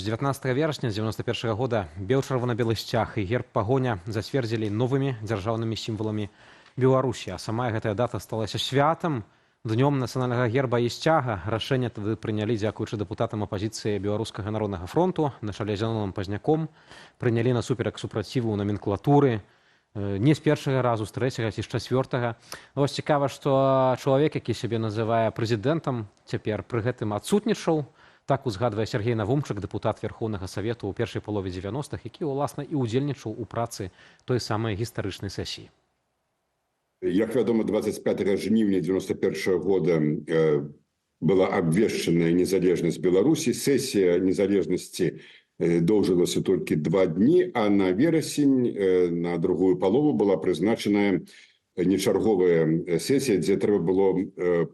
З 19 верасня 91 года бел-чырвона-белы сцяг і герб пагоня зацвердзілі новымі дзяржаўнымі сімваламі Беларусі, а сама гэтая дата сталася святам, днём нацыянальнага герба і сцяга. Рашэнне тады прынялі дзякуючы дэпутатам апазіцыі Беларускага народнага фронту на чале з Зянонам Пазняком, прынялі насуперак супраціву наменклатуры, не з першага разу, з трэцяга ці з чацвёртага. Вось цікава, што чалавек, які сябе называе прэзідэнтам, цяпер пры гэтым адсутнічаў. Так узгадвае Сергей Навумчык, дэпутат Верхоўнага Савету ў першай палове 90-х, які, уласна, і ўдзельнічаў у працы той самай гістарычнай сесіі. Як вядома, 25 жніўня 91 года была абвешчаная незалежнасць Беларусі. Сесія незалежнасці доўжылася толькі 2 дні, а на верасень, на другую палову, была прызначаная нечарговая сесія, дзе трэба было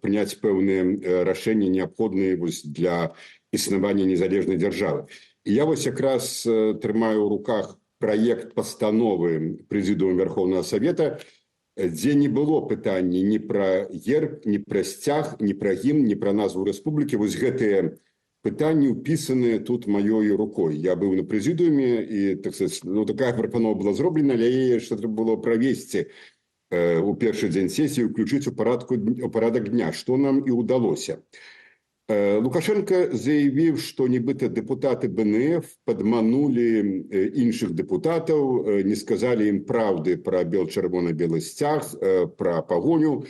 прыняць пэўныя рашэнні, неабходныя для існавання незалежнай дзяржавы. І я вось якраз трымаю ў руках праект пастановы Прэзідыума Верхоўнага Савета, дзе не было пытання ні пра герб, ні пра сцяг, ні пра гімн, ні пра назву рэспублікі. Вось гэтыя пытанні ўпісаныя тут маёй рукой. Я быў на прэзідыуме, і такая прапанова была зроблена, але яе што трэба было правесці у першы дзень сесіі, ўключыць у парадак дня, што нам і ўдалося. Лукашенко заявіў, што нібыта дэпутаты БНФ падманулі іншых дэпутатаў, не сказалі ім праўды пра бел-чырвона-белы сцяг, пра пагоню.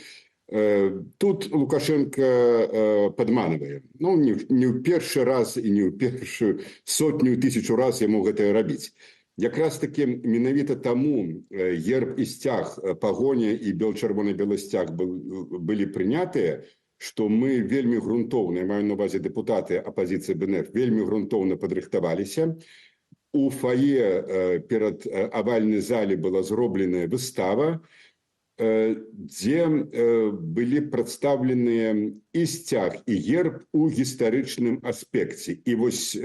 Тут Лукашенко падманывае. Ну, не ў першы раз і не ў першую сотню тысячу раз яму гэта рабіць. Якраз таки менавіта таму герб і сцяг, пагоня і бел-чырвона-белы сцяг былі прынятыя, што мы вельмі грунтоўна, я маю на увазе дэпутаты апазіцыі БНФ, вельмі грунтоўна падрыхтаваліся. У фае перад авальнай зале была зробленая выстава, дзе былі прадстаўленыя і сцяг, і герб у гістарычным аспекце. І вось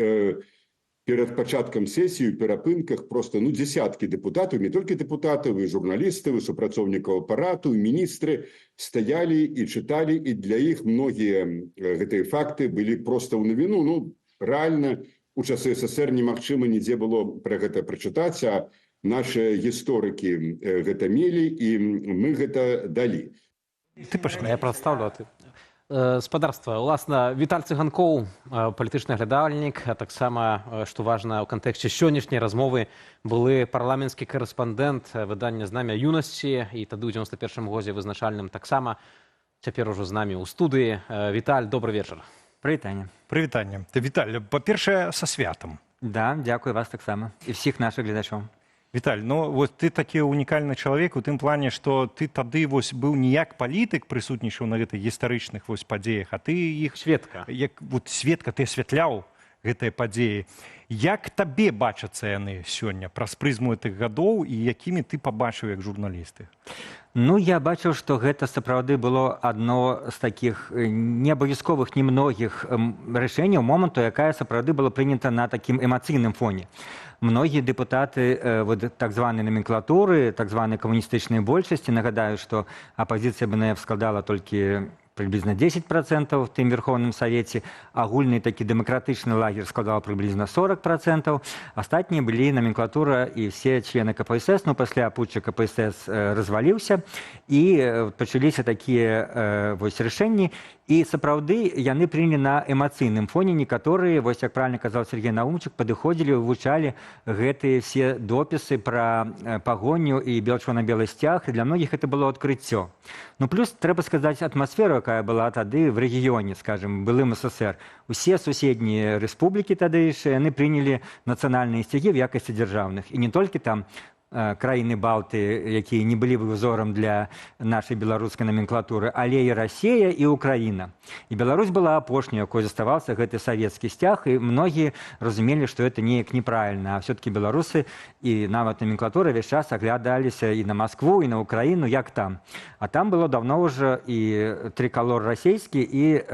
перад пачаткам сесіі ў перапынках проста дзесяткі дэпутатаў, не толькі дэпутатаў, і журналістаў, і супрацоўнікаў апарату, і міністры стаялі і чыталі, і для іх многія гэтыя факты былі проста ў навіну. Ну, рэальна, у часы СССР немагчыма нідзе было пра гэта прачытаць, а нашыя гісторыкі гэта мелі, і мы гэта далі. Ты пачалі, я прадстаўлю, а ты. Спадарства, уласна, Віталь Цыганкоў, палітычны глядальнік, а таксама, што важна ў кантэксце сённяшняй размовы, былы парламенцкі карэспандэнт выдання «Знамя юнасці», і тады ў 91 годзе вызначальным таксама, цяпер ужо з намі ў студыі. Віталь, добры вечар. Прывітанне. Прывітанне. Віталь, па-першае, са святам. Да, дзякую вас таксама. І всіх нашых гледачоў. Віталь, ну вот ты такі унікальны чалавек у тым плане, што ты тады вось быў не як палітык, прысутнічаў на гэтых гістарычных вось падзеях, а ты іх Сведка. Як вот сведка, ты асвятляў гэтыя падзеі. Як табе бачацца яны сёння праз прызму гэтых гадоў і якімі ты пабачыў як журналісты? Ну, я бачыў, што гэта сапраўды было адно з такіх неабавязковых, немногіх рашэнняў моманту, якая сапраўды была прынята на такім эмацыйным фоне. Многія дэпутаты так званай наменклатуры, так званай камуністычнай большасці, нагадаю, што апазіцыя БНФ складала толькі приблизно 10% в тым Верховным Совете, агульны такі дэмакратычны лагер складаў приблизно 40%, астатнія былі наменклатура і все члены КПСС, но пасля путча КПСС разваліўся, і пачаліся такія вось рашэнні, і сапраўды яны прынялі на эмацыйным фоне. Некаторыя, вось як правильно казаў Сергей Наумчык, падыходзілі, вывучалі гэтыя все допісы пра пагоню і бел-чырвона-белы сцяг, і для многіх гэта было адкрыццё. Ну, плюс трэба сказаць атмасферу, якая была тады в рэгіёне, скажем, былым СССР. Усе суседнія рэспублікі тадыйшыя, яны прынялі нацыянальныя сцягі в якасці дзяржаўных. І не толькі там краіны Балты, якія не былі бы ўзорам для нашай беларускай наменклатуры, але і Расія, і Украіна. І Беларусь была апошняй, якой заставаўся гэты савецкі сцяг, і многія разумелі, што гэта неяк неправільна. А все-таки беларусы і нават наменклатура весь час аглядаліся і на Маскву, і на Украіну, як там. А там было давно ўжо і триколор расійскі, і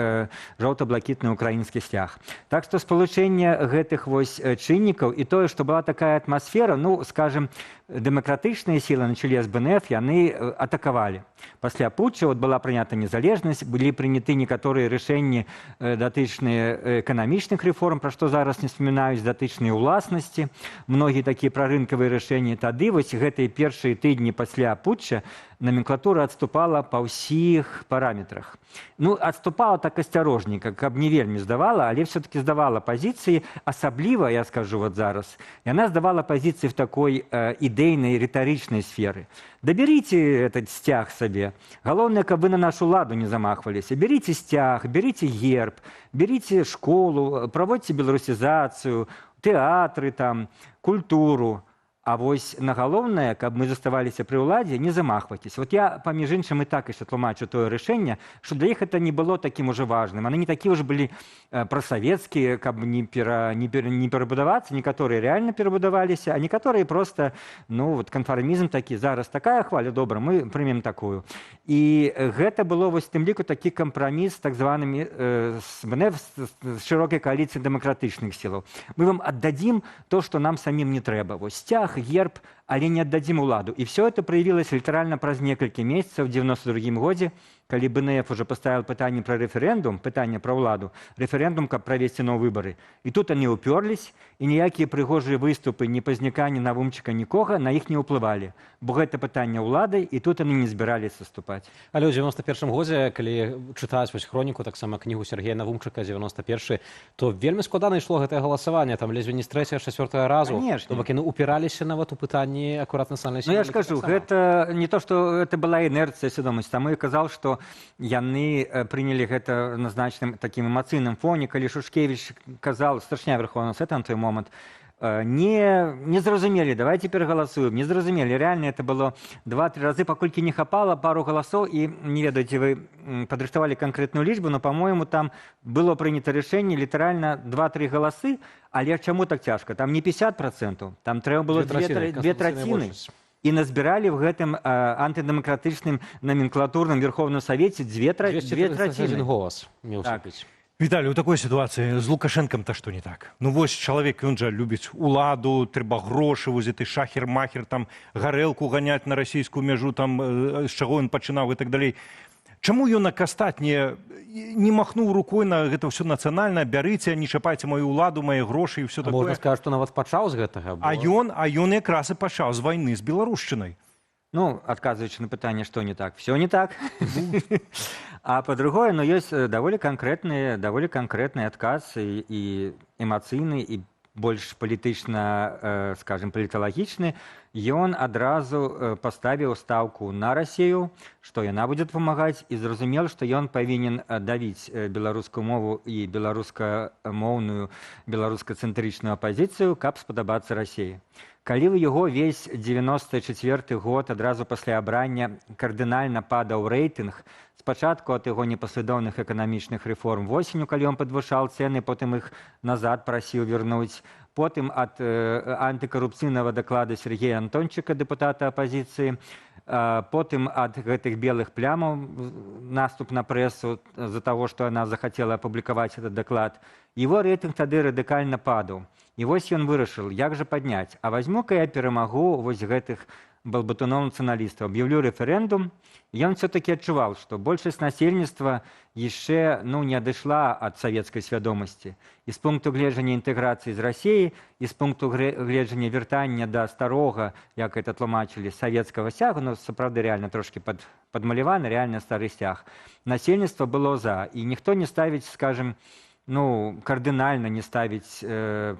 жоўта-блакітны украінскі сцяг. Так што спалучэнне гэтых вось чыннікаў і тое, што была такая атмасфера, ну, скажем, дэмакратычныя сілы на чале з БНФ яны атакавалі. Пасля путча была прынята незалежнасць, былі прыняты некаторыя рашэнні датычныя эканамічных рэформ, пра што зараз не вспамінаюць, датычныя ўласнасці, многія такія прарынкавыя рашэнні. Тады вось гэтыя першыя тыдні пасля путча номенклатура адступала па ўсіх параметрах. Ну, адступала так асцярожненька, каб не вельмі здавала, але все-таки здавала пазіцыі, асабліва, я скажу вот зараз, яна здавала пазіцыі в такой ідэйнай, рытарычнай сферы. Даберите этот стяг сабе. Галоўнае, каб вы на нашу ладу не замахваліся. Берите стяг, берите герб, берите школу, праводзьце беларусізацыю, тэатры там, культуру. А вось на галоўнае, каб мы заставаліся пры ўладзе, не замахвайцесь. Вот я, паміж іншым, і так яшчэ тлумачу тое рашэнне, што для іх это не было такім уже важным. Яны не такія ўжо былі прасавецкія, каб не перабудавацца. Некаторыя рэальна перабудаваліся, а некаторыя проста, ну, вот канфармізм такі. Зараз такая хваля, добра, мы прымем такую. І гэта было вось тым ліку такі кампраміс з так званымі з БНФ, з шырокай кааліцыі дэмакратычных сілаў. Мы вам аддадзім то, што нам самім не трэба. Вось сцяг, герб, але не аддадзім уладу. І все это проявилось літаральна праз некалькі месяцаў в 92-м годзе, калі БНФ уже поставил пытанне пра рэферэндум, пытанне пра ўладу, рэферэндум, каб правесці новыя выбары. І тут они уперлись, і ніякія прыгожыя выступы, ні пазніка, ні навумчыка, нікога на іх не ўплывалі. Бо гэта пытанне ўлады, і тут они не збіраліся саступаць. Але ў 91-м годзе, калі чытаць вось хроніку, таксама кнігу Сергея Навумчыка 91, то вельмі складана ішло гэтае галасаванне, там ледзьве не з 3-4 разу. Конечно. То бок яны упіраліся нават у пытанні акурат нацыянальнай Ну, я ж кажу, гэта не то, што это была інерцыя свядомасці. Таму я казаў, што яны прынялі гэта на значным такім эмацыйным фоне, калі Шушкевіч казаў, старшыня Верховного Совета на той момант, не зразумелі, давайте перагаласуем, не зразумелі. Реально это было 2-3 разы, паколькі не хапала пару галасоў, і не ведаеце, вы падрыхтавалі канкрэтную лічбу, но, по-моему, там было прынята рашэнне літаральна 2-3 галасы, але чаму так цяжка? Там не 50%, там трэба было 2 траціны. І назбіралі в гэтым антыдэмакратычным номенклатурным Верховным Совете 2 траціны. голас меў Так. вступіць. Віталій, у такой сітуацыі з Лукашэнкам-то што не так? Ну вось чалавек, ён жа любіць уладу, трэба грошы, вось гэты шахер-махер, там гарэлку ганяць на расійскую мяжу, там з чаго ён пачынаў і так далей. Чаму ён астатніе не махнуў рукой на гэта ўсё нацыянальна, бярыце, не чапайце маю ўладу, мае грошы і ўсё Можна такое. сказаць, што нават пачаў з гэтага. А ён якраз і пачаў з вайны з беларушчынай. Ну, адказваючы на пытанне, што не так, все не так. А по-другое, ну, ёсць даволі канкрэтны адказ і эмацыйны, і больш палітычна, скажем, паліталагічны. Ён адразу паставіў стаўку на Расію, што яна будзе дапамагаць, і зразумел, што ён павінен давіць беларускую мову і беларускамоўную, беларускацэнтрычную апазіцыю, каб спадабацца Расіі. Калі ў яго весь 94 год адразу пасля абрання кардынальна падаў рэйтынг, спачатку ад яго непаслядоўных эканамічных рэформ восенню, калі ён падвышаў цэны, потым іх назад прасіў вярнуць, потым ад антыкарупцыйнага даклада Сергея Антончыка, дэпутата апазіцыі, потым ад гэтых белых плямаў, наступ на прэсу з-за таго, што яна захацела апублікаваць этот даклад, его рэйтынг тады радыкальна падаў. І вось ён вырашыў, як жа падняць. А возьму-ка я перамагу вось гэтых балбатуноў-нацыяналістаў, аб'яўлю рэферэндум. Ён все-таки адчуваў, што большасць насельніцтва яшчэ не адышла ад савецкай свядомасці. І з пункту гледжання інтэграцыі з Расіяй, і з пункту гледжання вяртання да старога, як это тлумачылі, савецкага сцягу, ну, сапраўды, реально трошки падмаляваны, реально стары сцяг. Насельніцтва было за. І ніхто не ставіць, скажем, кардынальна не ставіць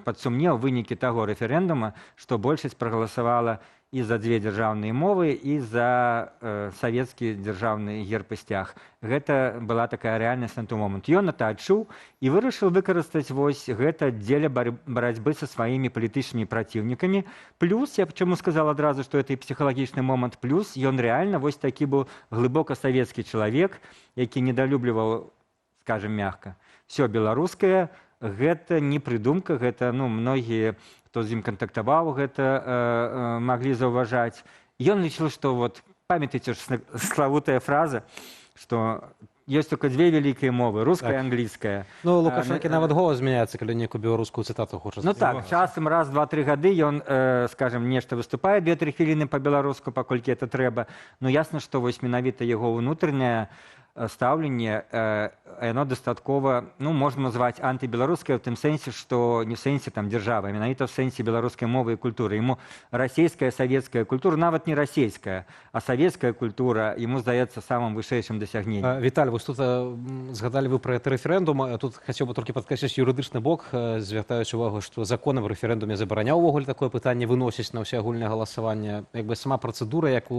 пад сумнеў вынікі таго рэферэндума, што большасць прагаласавала і за 2 дзяржаўныя мовы, і за савецкі дзяржаўны герб і сцяг. Гэта была такая рэальнасць на той момант. Ён это адчуў і вырашыў выкарыстаць вось гэта дзеля барацьбы са сваімі палітычнымі праціўнікамі. Плюс, я чаму сказал адразу, што это і псіхалагічны момант, плюс ён рэальна вось такі быў глыбока савецкі чалавек, які недалюбліваў, скажем мягка, все беларускае, гэта не прыдумка, гэта, многія, хто з ім кантактаваў, гэта маглі заўважаць. Ён лічыў, што, вот, памятаеце ж славутая фраза, што ёсць только две вялікія мовы, руская і англійская. Ну, Лукашенко нават голас змяняецца, калі нейкую беларускую цытату хоча. Ну так, часам раз, два, 3 гады ён, скажем, нешта выступае 2-3 хвіліны па-беларуску, паколькі это трэба. Ну ясна, што вось менавіта яго ўнутранае стаўленне, яно дастаткова, ну, можна назваць антыбеларускае ў тым сэнсе, што не в сэнсе там дзяржавы, а менавіта в сэнсе беларускай мовы і культуры. Яму расійская, савецкая культура, нават не расійская, а савецкая культура, яму здаецца самым вышэйшым дасягненнем. Віталь, вось тут згадалі вы пра гэты рэферэндум. Тут хацеў бы толькі падкрэсліць юрыдычны бок, звяртаюць увагу, што закон аб рэферэндуме забараняў увогуле такое пытанне выносіць на ўсеагульнае галасаванне. Як бы сама працэдура, як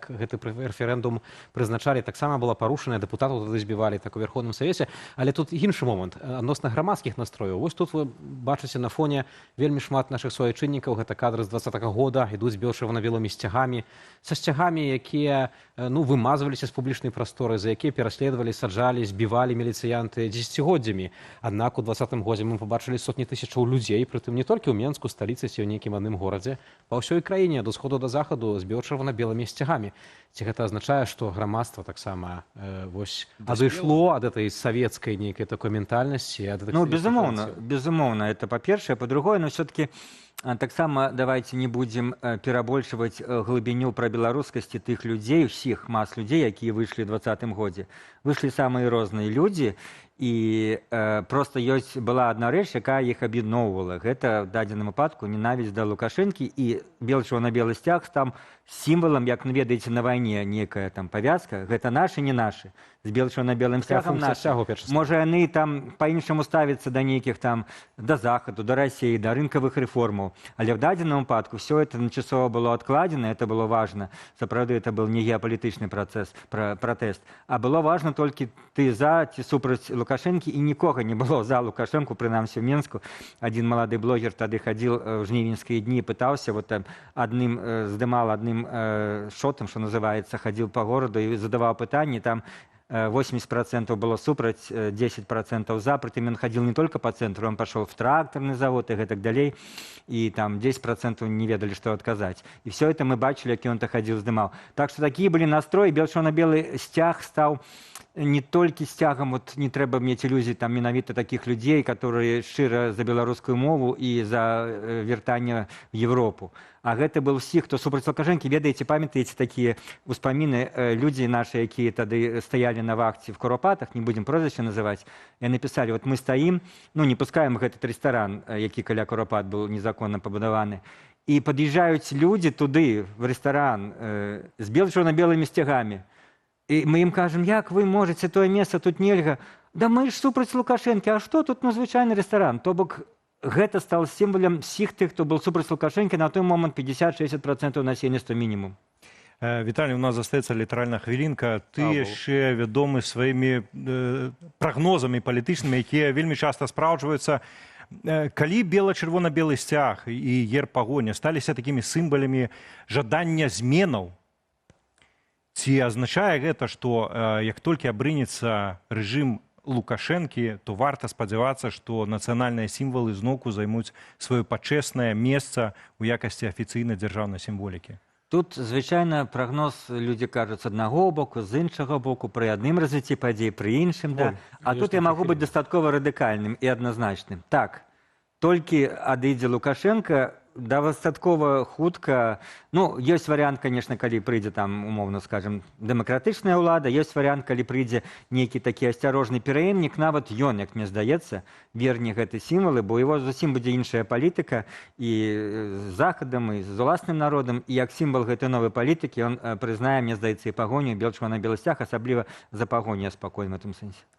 гэты рэферэндум прызначалі, таксама была парушана, депутатаў тады збівалі так у Верховным Савеце. Але тут іншы момант адносна грамадскіх настрояў. Вось тут вы бачыце на фоне вельмі шмат нашых суайчыннікаў, гэта кадры з 20-го года, ідуць з чырвона-белымі сцягамі, са сцягамі, якія вымазваліся з публічнай прасторы, за якія пераследавалі, саджалі, збівалі міліцыянты дзесяцігоддзямі. Аднак у 20-м годзе мы пабачылі сотні тысячаў людзей, прытым не толькі ў Менску, сталіцы ці ў нейкім адным горадзе, па ўсёй краіне ад усходу да захаду з чырвона-белымі сцягамі. Ці гэта азначае, што грамадства таксама адышло ад этой савецкай нейкай такой ментальнасці? Ну, безумоўна, это па-першае. Па-другое, но все-таки таксама давайте не будзем перабольшваць глыбіню прабеларускасці тых людзей, усіх мас людзей, якія выйшлі ў 20-м годзе. Выйшлі самыя розныя людзі, і проста ёсць была адна рэч, якая іх аб'ядноўвала. Гэта в дадзеным выпадку ненавісць да Лукашэнкі, і чырвона-белы сцяг там сімвалам, як вы ведаеце, на вайне некая там павязка, гэта нашы, не нашы. З чырвона-белым сцягам нашы. Можа, яны там па-іншаму ставяцца да нейкіх там, да захаду, да Расіі, да рынкавых рэформаў. Але в дадзеным выпадку все это начасова было адкладзена, это было важна. Сапраўды, это был не геапалітычны пратэст, а было важна толькі ты за ці супраць Лукашэнкі, і нікога не было за Лукашэнку, прынамсі ў Менску. Адзін малады блогер тады хадзіў ў жнівеньскія дні, пытаўся, вот адным здымал адным шотам, што называецца, хадзіў па гораду і задаваў пытанні, там 80% было супраць, 10% за, притым ён хадзіў не только по центру, он пошел в тракторный завод и гэтак далей, и там 10% не ведали, что отказать. И все это мы бачили, як ён-то хадзіў, здымаў. Так что такие были настрои, чырвона-белы сцяг стал не толькі сцягам, вот не трэба мець ілюзій там менавіта таких людзей, которые шчыра за беларускую мову і за вяртанне в Европу. А гэта был усіх, хто супраць Лукашэнкі. Ведаеце, памятаеце такія успаміны, людзі нашы, якія тады стаялі на вахце в Куропатах, не будем прозвішча называць, яны пісалі, вот мы стаім, ну не пускаем гэты рэстаран, які каля Куропат был незаконна пабудаваны, і пад'язджаюць людзі туды, в рэстаран, з чырвона-белымі сцягамі. І мы ім кажам, як вы можаце тое месца, тут нельга. Да мы ж супраць Лукашэнкі, а што тут звычайны рэстаран? То бок гэта стал сімвалам всіх тых, хто был супраць Лукашэнкі, на той момант 50-60% насельніцтва мінімум. Віталій, у нас застаецца літаральна хвілінка. Ты яшчэ вядомы сваімі прагнозамі палітычнымі, якія вельмі часта спраўджваюцца. Калі чырвона-белы сцяг і герб пагоня сталіся такімі сімвалямі жадання зменаў, ці азначае гэта, што як толькі абрынецца рэжым Лукашэнкі, то варта спадзявацца, што нацыянальныя сімвалы зноўку займуць сваё пачэснае месца ў якасці афіцыйнай дзяржаўнай сімволікі? Тут, звычайна, прагноз людзі кажуць з аднаго боку, з іншага боку, пры адным развіцці падзей, пры іншым. Да. А тут я магу быць дастаткова радыкальным і адназначным. Так, толькі адыдзе Лукашенко, дастаткова хутка, ну, ёсць варыянт, конечно, калі прыйдзе там, умоўна скажем, дэмакратычная ўлада, ёсць варыянт, калі прыйдзе нейкі такі асцярожны пераемнік, нават ён, як мне здаецца, верне гэты сімвалы, бо его зусім будзе іншая палітыка і з захадам, і з уласным народам, і як сімвал гэтай новай палітыкі, ён прызнае, мне здаецца, і пагоню, чырвона-белы сцяг, асабліва за пагоню, я спакойны в этом сэнсе.